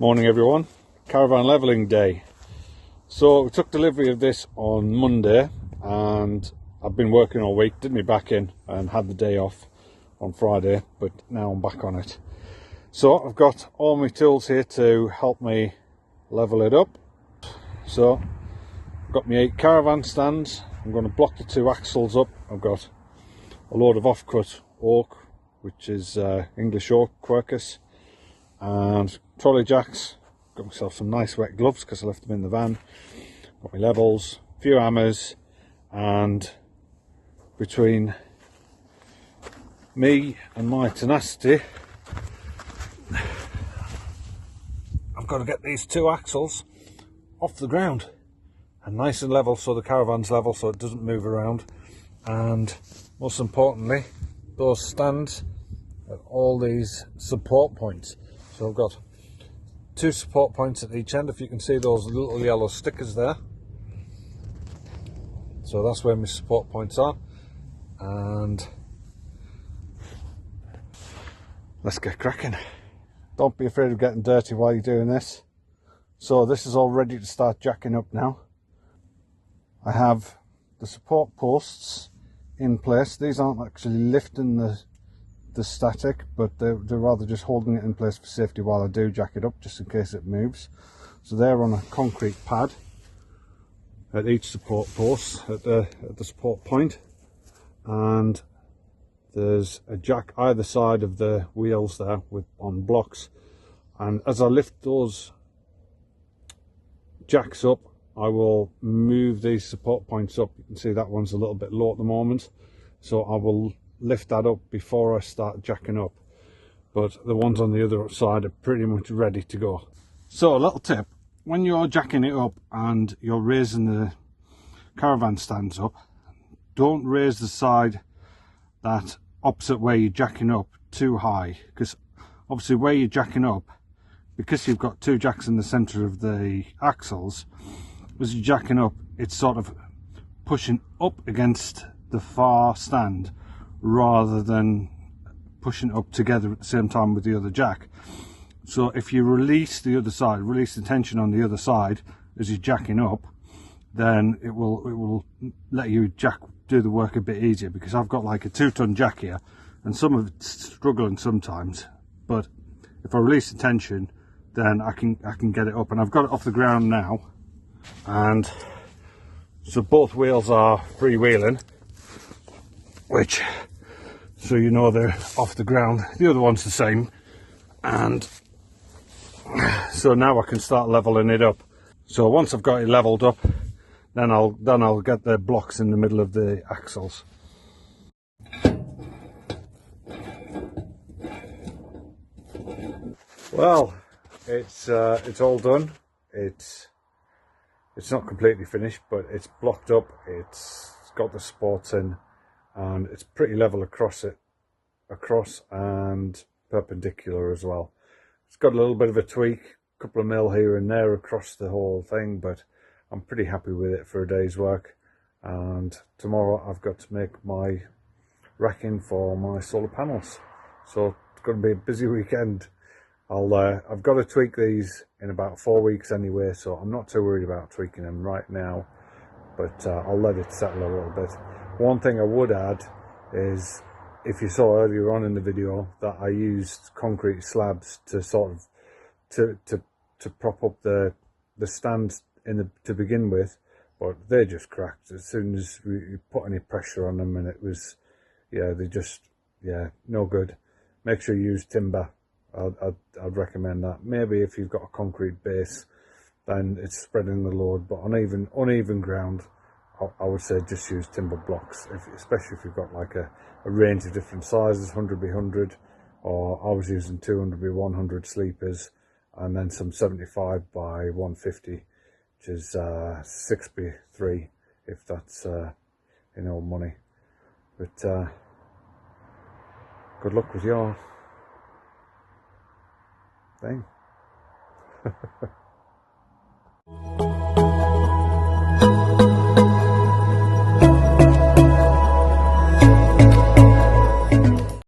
Morning everyone, caravan levelling day. So we took delivery of this on Monday and I've been working all week, did my back in and had the day off on Friday, but now I'm back on it. So I've got all my tools here to help me level it up. So I've got my 8 caravan stands. I'm going to block the 2 axles up. I've got a load of off-cut oak, which is English oak quercus, and trolley jacks. Got myself some nice wet gloves because I left them in the van. Got my levels, a few hammers, and between me and my tenacity, I've got to get these 2 axles off the ground and nice and level, so the caravan's level so it doesn't move around, and most importantly those stands at all these support points. So I've got 2 support points at each end, if you can see those little yellow stickers there. So that's where my support points are, and let's get cracking. Don't be afraid of getting dirty while you're doing this. So this is all ready to start jacking up now. I have the support posts in place. These aren't actually lifting the static, but they're rather just holding it in place for safety while I do jack it up, just in case it moves. So they're on a concrete pad at each support post, at the support point, and there's a jack either side of the wheels there on blocks. And as I lift those jacks up, I will move these support points up. You can see that one's a little bit low at the moment, so I will lift that up before I start jacking up, but the ones on the other side are pretty much ready to go. So a little tip: when you're jacking it up and you're raising the caravan stands up, don't raise the side that opposite where you're jacking up too high, because obviously where you're jacking up, because you've got 2 jacks in the center of the axles, as you're jacking up it's sort of pushing up against the far stand rather than pushing up together at the same time with the other jack. So if you release the other side, release the tension on the other side as you're jacking up, then it will let you do the work a bit easier, because I've got like a 2-ton jack here and some of it's struggling sometimes, but if I release the tension then I can get it up, and I've got it off the ground now, and so both wheels are freewheeling, which, so you know they're off the ground. The other one's the same, and so now I can start leveling it up. So once I've got it leveled up, then I'll get the blocks in the middle of the axles. Well, it's all done. It's not completely finished, but it's blocked up. It's got the supports in, and it's pretty level across and perpendicular as well. It's got a little bit of a tweak, a couple of mil here and there across the whole thing, but I'm pretty happy with it for a day's work. And tomorrow I've got to make my racking for my solar panels, so it's going to be a busy weekend. I've got to tweak these in about 4 weeks anyway, so I'm not too worried about tweaking them right now, but I'll let it settle a little bit. One thing I would add is, if you saw earlier on in the video that I used concrete slabs to sort of to prop up the stand to begin with, but they just cracked as soon as we put any pressure on them, and it was, yeah, they just, yeah, no good. Make sure you use timber. I'd recommend that. Maybe if you've got a concrete base, then it's spreading the load, but on uneven ground, I would say just use timber blocks, especially if you've got like a range of different sizes, 100 by 100, or I was using 200 by 100 sleepers, and then some 75 by 150, which is 6 by 3, if that's money. But good luck with your thing.